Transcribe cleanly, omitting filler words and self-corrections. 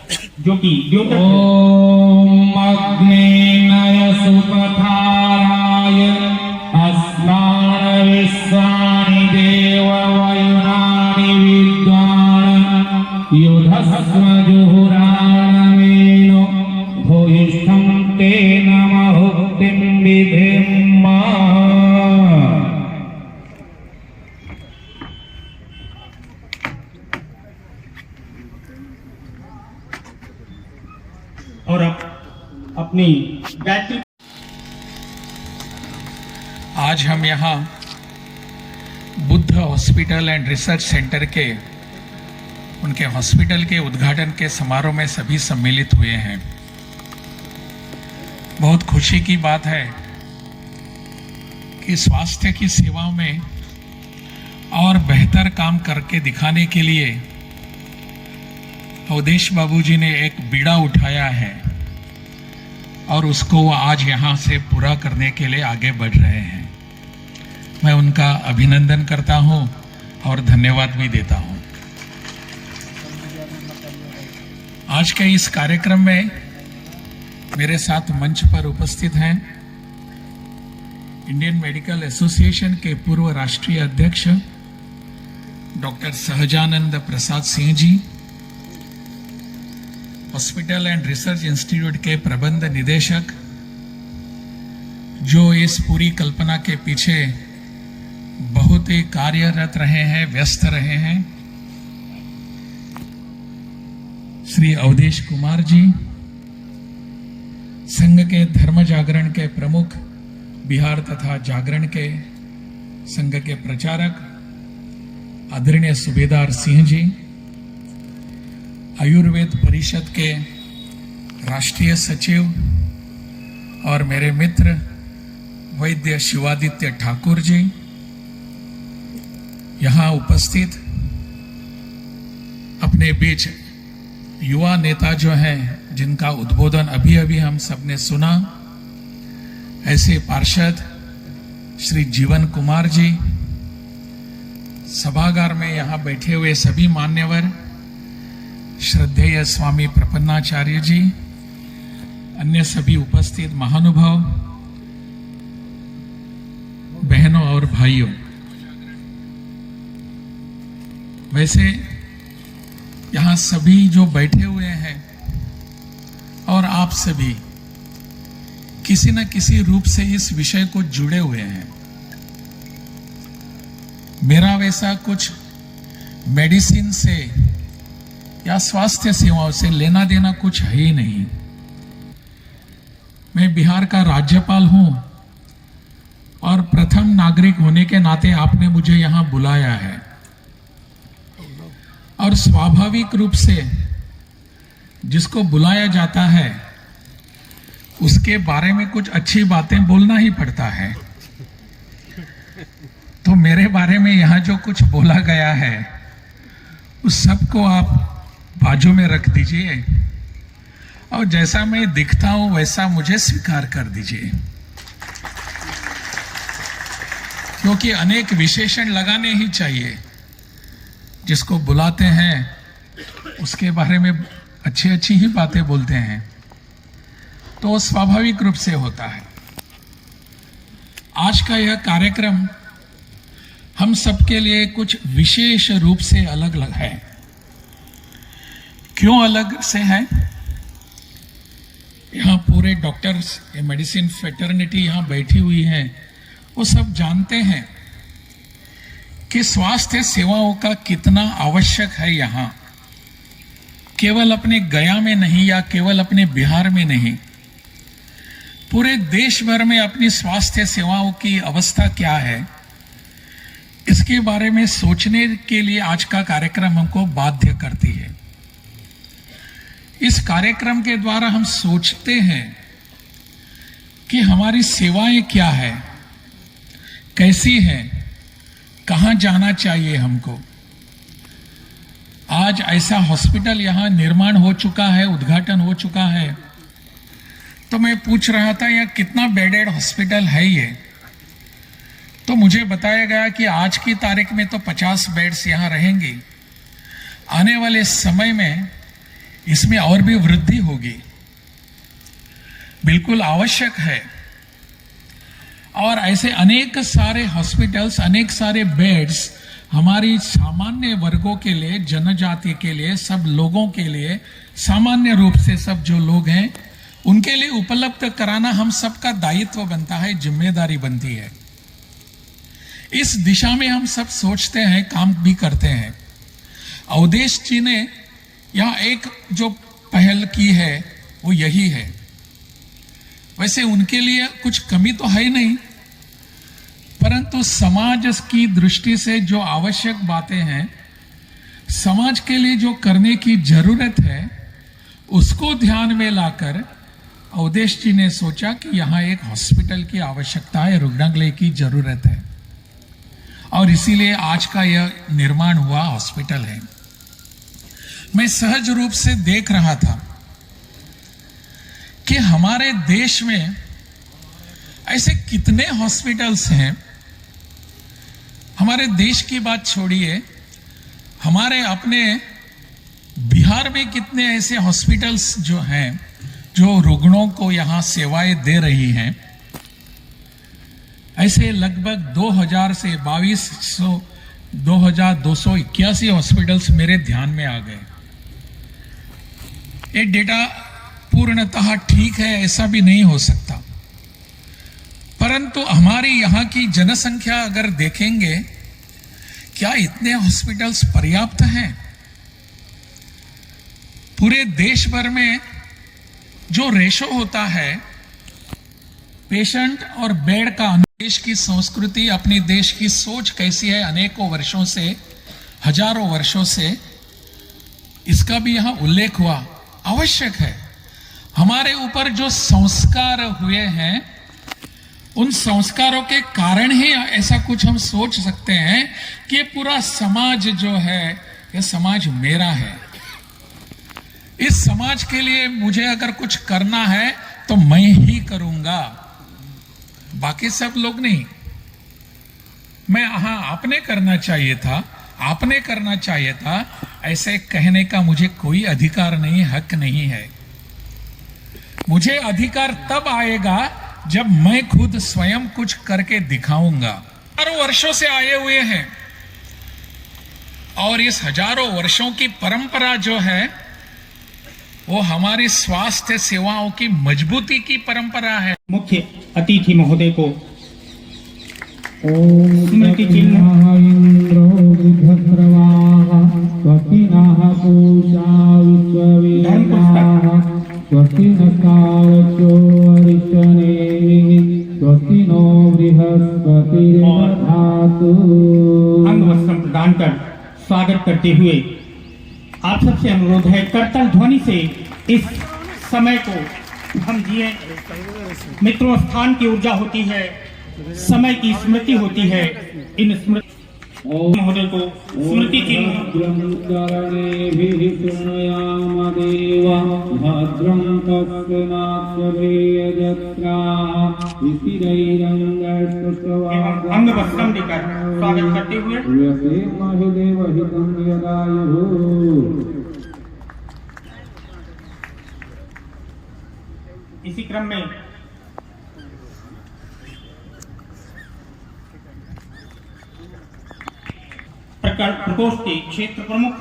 ज्योति द्योतक ओम अग्नेय सुपथाराय अस्मान् विश्वानि देव वयुनानि विद्वान् युधस्व जुहुराणमेनो भूयिष्ठं ते नमः हुक्तिं विधेम। और अब अपनी गायत्री। आज हम यहाँ Buddha hospital and research centre के उनके हॉस्पिटल के उद्घाटन के समारोह में सभी सम्मिलित हुए हैं। बहुत खुशी की बात है कि स्वास्थ्य की सेवाओं में और बेहतर काम करके दिखाने के लिए अवधेश बाबूजी ने एक बीड़ा उठाया है और उसको वो आज यहाँ से पूरा करने के लिए आगे बढ़ रहे हैं। मैं उनका अभिनंदन करता हूँ और धन्यवाद भी देता हूँ। आज के इस कार्यक्रम में मेरे साथ मंच पर उपस्थित हैं इंडियन मेडिकल एसोसिएशन के पूर्व राष्ट्रीय अध्यक्ष doctor Sahajanand Prasad Singh ji, hospital and research institute के प्रबंध निदेशक जो इस पूरी कल्पना के पीछे बहुत ही कार्यरत रहे हैं, व्यस्त रहे हैं, श्री अवधेश कुमार जी, संघ के धर्म जागरण के प्रमुख, बिहार तथा जागरण के संघ के प्रचारक आदरणीय सूबेदार सिंह जी, आयुर्वेद परिषद के राष्ट्रीय सचिव और मेरे मित्र वैद्य शिवादित्य ठाकुर जी, यहाँ उपस्थित अपने बीच युवा नेता जो हैं जिनका उद्बोधन अभी अभी हम सबने सुना, ऐसे पार्षद श्री जीवन कुमार जी, सभागार में यहाँ बैठे हुए सभी मान्यवर, श्रद्धेय स्वामी प्रपन्नाचार्य जी, अन्य सभी उपस्थित महानुभाव, बहनों और भाइयों, वैसे यहां सभी जो बैठे हुए हैं और आप सभी किसी न किसी रूप से इस विषय को जुड़े हुए हैं। मेरा वैसा कुछ मेडिसिन से या स्वास्थ्य सेवाओं से लेना देना कुछ है ही नहीं। मैं बिहार का राज्यपाल हूं और प्रथम नागरिक होने के नाते आपने मुझे यहां बुलाया है और स्वाभाविक रूप से जिसको बुलाया जाता है उसके बारे में कुछ अच्छी बातें बोलना ही पड़ता है। तो मेरे बारे में यहां जो कुछ बोला गया है उस सबको आप बाजू में रख दीजिए और जैसा मैं दिखता हूं वैसा मुझे स्वीकार कर दीजिए, क्योंकि अनेक विशेषण लगाने ही चाहिए। जिसको बुलाते हैं उसके बारे में अच्छी अच्छी ही बातें बोलते हैं, तो स्वाभाविक रूप से होता है। आज का यह कार्यक्रम हम सबके लिए कुछ विशेष रूप से अलग अलग है। क्यों अलग से है? यहाँ पूरे डॉक्टर्स, ये मेडिसिन फेटर्निटी यहाँ बैठी हुई है, वो सब जानते हैं कि स्वास्थ्य सेवाओं का कितना आवश्यक है। यहाँ केवल अपने गया में नहीं या केवल अपने बिहार में नहीं, पूरे देश भर में अपनी स्वास्थ्य सेवाओं की अवस्था क्या है, इसके बारे में सोचने के लिए आज का कार्यक्रम हमको बाध्य करती है। इस कार्यक्रम के द्वारा हम सोचते हैं कि हमारी सेवाएं क्या है, कैसी हैं, कहां जाना चाहिए हमको। आज ऐसा हॉस्पिटल यहां निर्माण हो चुका है, उद्घाटन हो चुका है, तो मैं पूछ रहा था यह कितना बेडेड हॉस्पिटल है ये, तो मुझे बताया गया कि आज की तारीख में तो 50 बेड्स यहां रहेंगी। आने वाले समय में इसमें और भी वृद्धि होगी, बिल्कुल आवश्यक है। और ऐसे अनेक सारे हॉस्पिटल्स, अनेक सारे बेड्स हमारी सामान्य वर्गों के लिए, जनजाति के लिए, सब लोगों के लिए, सामान्य रूप से सब जो लोग हैं उनके लिए उपलब्ध कराना हम सबका दायित्व बनता है, जिम्मेदारी बनती है। इस दिशा में हम सब सोचते हैं, काम भी करते हैं। अवधेश जी ने यहाँ एक जो पहल की है वो यही है। वैसे उनके लिए कुछ कमी तो है ही नहीं, परंतु समाज की दृष्टि से जो आवश्यक बातें हैं, समाज के लिए जो करने की जरूरत है, उसको ध्यान में लाकर अवधेश जी ने सोचा कि यहाँ एक हॉस्पिटल की आवश्यकता है, रुग्णालय की जरूरत है, और इसीलिए आज का यह निर्माण हुआ हॉस्पिटल है। मैं सहज रूप से देख रहा था कि हमारे देश में ऐसे कितने हॉस्पिटल्स हैं। हमारे देश की बात छोड़िए, हमारे अपने बिहार में कितने ऐसे हॉस्पिटल्स जो हैं जो रुग्णों को यहां सेवाएं दे रही हैं। ऐसे लगभग 2000 से 2281 हॉस्पिटल्स मेरे ध्यान में आ गए। ये डेटा पूर्णतः ठीक है ऐसा भी नहीं हो सकता, परंतु हमारी यहाँ की जनसंख्या अगर देखेंगे, क्या इतने हॉस्पिटल्स पर्याप्त हैं? पूरे देश भर में जो रेशो होता है पेशेंट और बेड का, देश की संस्कृति, अपने देश की सोच कैसी है अनेकों वर्षों से, हजारों वर्षों से, इसका भी यहां उल्लेख हुआ। आवश्यक है, हमारे ऊपर जो संस्कार हुए हैं उन संस्कारों के कारण ही ऐसा कुछ हम सोच सकते हैं कि पूरा समाज जो है, यह समाज मेरा है। इस समाज के लिए मुझे अगर कुछ करना है तो मैं ही करूंगा, बाकी सब लोग नहीं। मैं आपने करना चाहिए था, आपने करना चाहिए था, ऐसे कहने का मुझे कोई अधिकार नहीं, हक नहीं है। मुझे अधिकार तब आएगा जब मैं खुद स्वयं कुछ करके दिखाऊंगा। हजारों वर्षों से आए हुए हैं और इस हजारों वर्षों की परंपरा जो है वो हमारी स्वास्थ्य सेवाओं की मजबूती की परंपरा है। मुख्य अतिथि महोदय को ओम स्मृति चिन्ह इंद्रो बुधस्रवाः स्वस्तिनः पूषा विश्ववेदाः स्वस्तिनस्तावचो अरिष्टनेमिः स्वस्तिनो बृहस्पतिर्दधातु। अंग वस्त्र प्रदान कर स्वागत करते हुए आप सबसे अनुरोध है, करतल ध्वनि से इस समय को हम जिए। मित्रों, स्थान की ऊर्जा होती है, समय की स्मृति होती है। इन स्मृति महोदय को स्मृति चिन्ह ब्रह्मचरणेभिः शृणुयाम देवा भद्रं पश्यनाक्षभिर्यजत्राः स्थिरैरङ्गैस्तुष्टवाग् अंग वस्त्रम देकर स्वागत करते हुए यसेमहि देवहितं यदायुः। इसी क्रम में प्रकोष्ठ के क्षेत्र प्रमुख